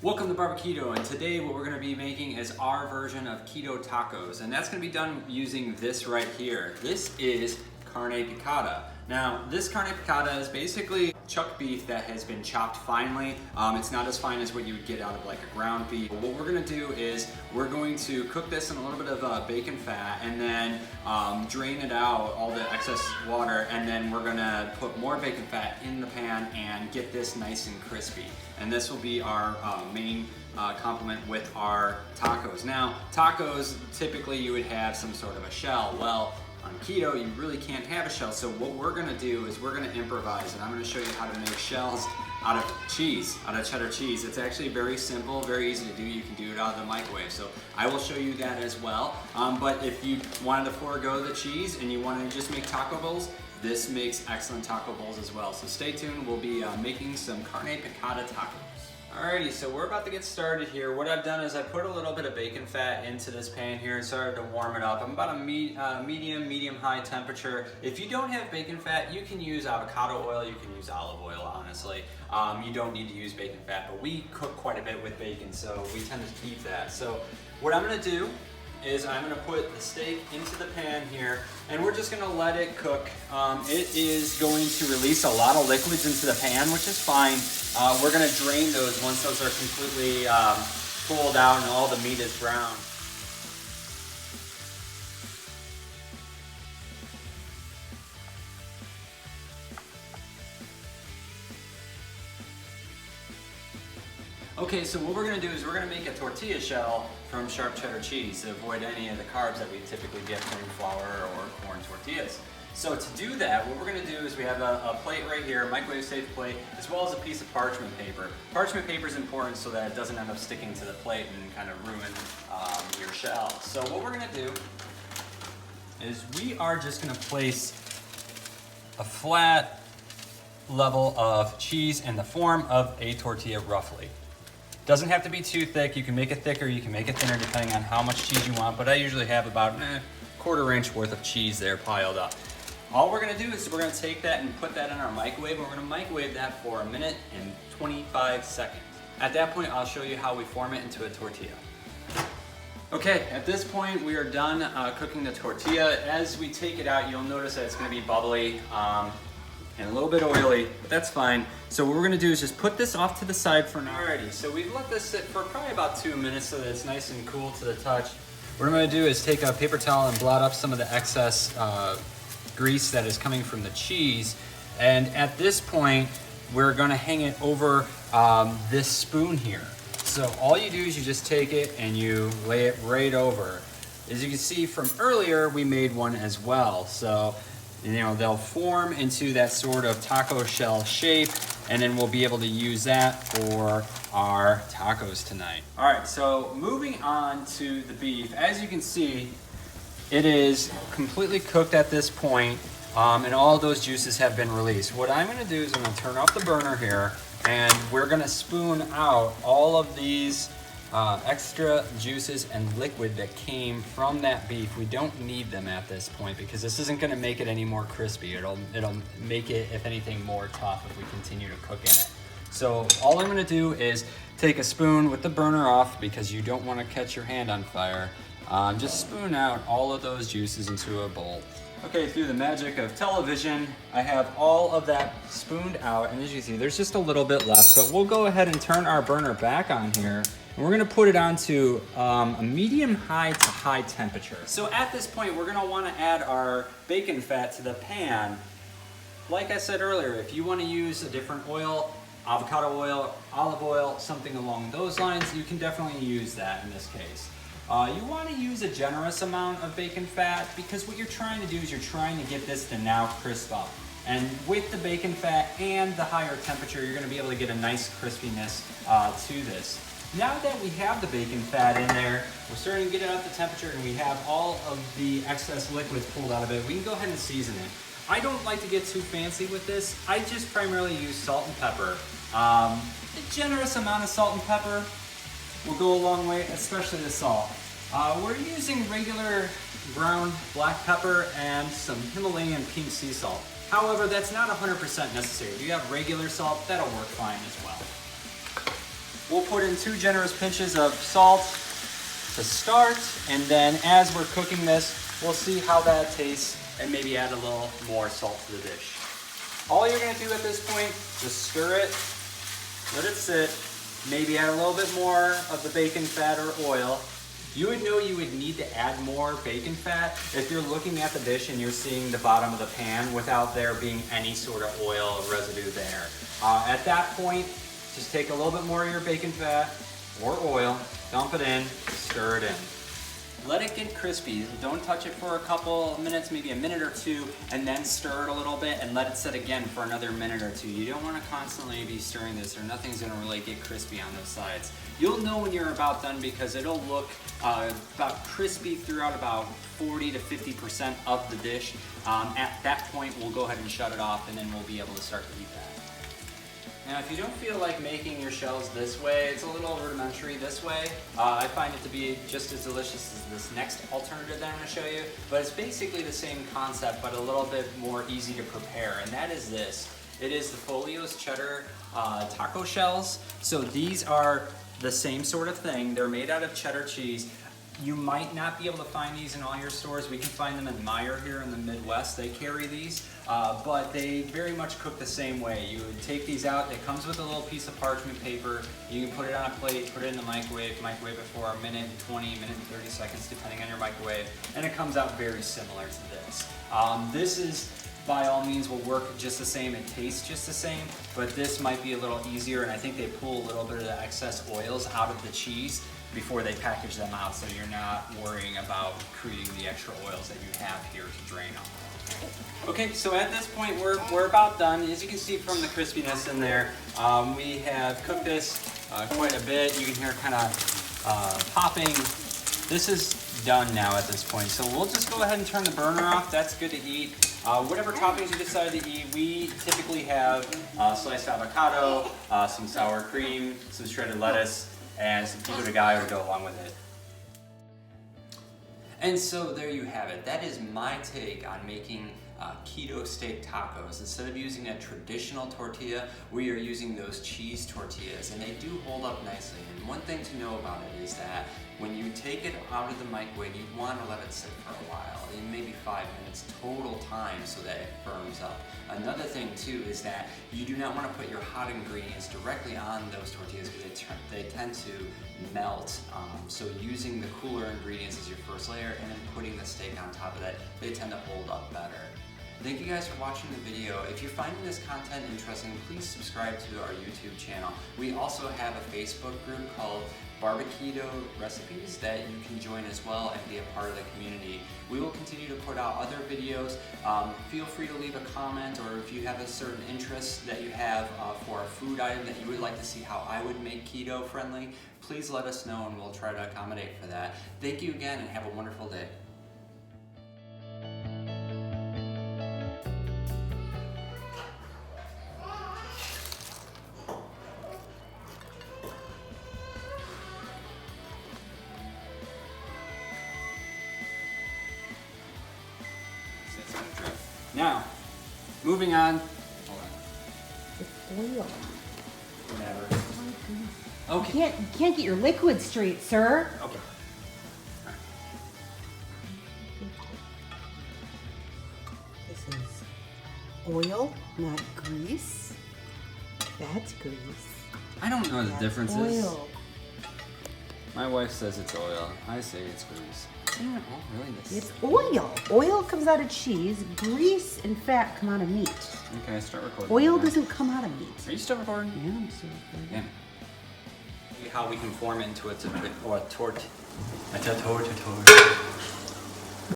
Welcome to Bar-B-Keto, and today what we're going to be making is our version of keto tacos, and that's going to be done using this right here. This is carne picada. Now, this carne picada is basically chuck beef that has been chopped finely. It's not as fine as what you would get out of like a ground beef. What we're going to do is we're going to cook this in a little bit of bacon fat and then drain it out, all the excess water, and then we're going to put more bacon fat in the pan and get this nice and crispy. And this will be our main complement with our tacos. Now, tacos, typically you would have some sort of a shell. Well, on keto, you really can't have a shell, so what we're gonna do is we're gonna improvise, and I'm gonna show you how to make shells out of cheese, out of cheddar cheese. It's actually very simple, very easy to do. You can do it out of the microwave, so I will show you that as well. But if you wanted to forego the cheese and you wanted to just make taco bowls, this makes excellent taco bowls as well. So stay tuned, we'll be making some carne picada tacos. Alrighty, so we're about to get started here. What I've done is I put a little bit of bacon fat into this pan here and started to warm it up. I'm about a medium-high temperature. If you don't have bacon fat, you can use avocado oil, you can use olive oil, honestly. You don't need to use bacon fat, but we cook quite a bit with bacon, so we tend to keep that. So what I'm gonna do is I'm gonna put the steak into the pan here, and we're just gonna let it cook. It is going to release a lot of liquids into the pan, which is fine. We're gonna drain those once those are completely pulled out and all the meat is brown. Okay, so what we're gonna do is we're gonna make a tortilla shell from sharp cheddar cheese to avoid any of the carbs that we typically get from flour or corn tortillas. So to do that, what we're gonna do is we have a plate right here, a microwave safe plate, as well as a piece of parchment paper. Parchment paper is important so that it doesn't end up sticking to the plate and kind of ruin your shell. So what we're gonna do is we are just gonna place a flat level of cheese in the form of a tortilla roughly. Doesn't have to be too thick. You can make it thicker, you can make it thinner depending on how much cheese you want, but I usually have about quarter inch worth of cheese there piled up. All we're gonna do is we're gonna take that and put that in our microwave, and we're gonna microwave that for 1 minute and 25 seconds. At that point, I'll show you how we form it into a tortilla. Okay, at this point, we are done cooking the tortilla. As we take it out, you'll notice that it's gonna be bubbly and a little bit oily, but that's fine. So what we're gonna do is just put this off to the side for now. Alrighty, so we've let this sit for probably about 2 minutes so that it's nice and cool to the touch. What I'm gonna do is take a paper towel and blot up some of the excess grease that is coming from the cheese. And at this point, we're gonna hang it over this spoon here. So all you do is you just take it and you lay it right over. As you can see from earlier, we made one as well. So, you know, they'll form into that sort of taco shell shape, and then we'll be able to use that for our tacos tonight. All right, so moving on to the beef. As you can see, it is completely cooked at this point, and all those juices have been released. What I'm gonna do is I'm gonna turn off the burner here, and we're gonna spoon out all of these extra juices and liquid that came from that beef. We don't need them at this point because this isn't gonna make it any more crispy. It'll make it, if anything, more tough if we continue to cook in it. So all I'm gonna do is take a spoon with the burner off because you don't wanna catch your hand on fire. Just spoon out all of those juices into a bowl. Okay, through the magic of television, I have all of that spooned out, and as you see, there's just a little bit left, but we'll go ahead and turn our burner back on here, and we're gonna put it onto a medium-high to high temperature. So at this point, we're gonna wanna add our bacon fat to the pan. Like I said earlier, if you wanna use a different oil, avocado oil, olive oil, something along those lines, you can definitely use that in this case. You want to use a generous amount of bacon fat because what you're trying to do is you're trying to get this to now crisp up. And with the bacon fat and the higher temperature, you're going to be able to get a nice crispiness to this. Now that we have the bacon fat in there, we're starting to get it up to temperature and we have all of the excess liquids pulled out of it, we can go ahead and season it. I don't like to get too fancy with this. I just primarily use salt and pepper. A generous amount of salt and pepper will go a long way, especially the salt. We're using regular ground black pepper and some Himalayan pink sea salt. However, that's not 100% necessary. If you have regular salt, that'll work fine as well. We'll put in 2 generous pinches of salt to start, and then as we're cooking this, we'll see how that tastes and maybe add a little more salt to the dish. All you're gonna do at this point, just stir it, let it sit, maybe add a little bit more of the bacon fat or oil. You would know you would need to add more bacon fat if you're looking at the dish and you're seeing the bottom of the pan without there being any sort of oil residue there. At that point, just take a little bit more of your bacon fat or oil, dump it in, stir it in. Let it get crispy. Don't touch it for a couple minutes, maybe a minute or 2, and then stir it a little bit and let it sit again for another minute or 2. You don't want to constantly be stirring this or nothing's going to really get crispy on those sides. You'll know when you're about done because it'll look about crispy throughout about 40 to 50% of the dish. At that point, we'll go ahead and shut it off and then we'll be able to start to eat that. Now, if you don't feel like making your shells this way, it's a little rudimentary this way. I find it to be just as delicious as this next alternative that I'm going to show you, but it's basically the same concept, but a little bit more easy to prepare, and that is this. It is the Folio's cheddar taco shells. So these are the same sort of thing. They're made out of cheddar cheese. You might not be able to find these in all your stores. We can find them in Meyer here in the Midwest. They carry these, but they very much cook the same way. You would take these out. It comes with a little piece of parchment paper. You can put it on a plate, put it in the microwave it for a minute, 20, minute and 30 seconds, depending on your microwave, and it comes out very similar to this. This is, by all means, will work just the same. It tastes just the same, but this might be a little easier, and I think they pull a little bit of the excess oils out of the cheese before they package them out, so you're not worrying about creating the extra oils that you have here to drain off. Okay, so at this point we're about done. As you can see from the crispiness in there, we have cooked this quite a bit. You can hear it kind of popping. This is done now at this point, so we'll just go ahead and turn the burner off. That's good to eat. Whatever toppings you decide to eat, we typically have sliced avocado, some sour cream, some shredded lettuce, and some pico de gallo to go along with it. And so there you have it. That is my take on making keto steak tacos. Instead of using a traditional tortilla, we are using those cheese tortillas, and they do hold up nicely. And one thing to know about it is that when you take it out of the microwave, you want to let it sit for a while, in maybe 5 minutes total time, so that it firms up. Another thing too is that you do not want to put your hot ingredients directly on those tortillas because they tend to melt. So using the cooler ingredients as your first layer and then putting the steak on top of that, they tend to hold up better. Thank you guys for watching the video. If you're finding this content interesting, please subscribe to our YouTube channel. We also have a Facebook group called Bar-B-Keto recipes that you can join as well and be a part of the community. We will continue to put out other videos. Feel free to leave a comment, or if you have a certain interest that you have for a food item that you would like to see how I would make keto friendly, please let us know and we'll try to accommodate for that. Thank you again and have a wonderful day. Now, moving on. Hold on. It's oil. Whatever. Okay. You can't get your liquid straight, sir. Okay. This is oil, not grease. That's grease. I don't know what the difference is. Oil. My wife says it's oil. I say it's grease. Oh, really? It's oil. Oil comes out of cheese. Grease and fat come out of meat. Okay, start recording. Oil doesn't come out of meat. Are you still recording? Yeah, I'm still recording. Yeah. How we can form it into a tortilla.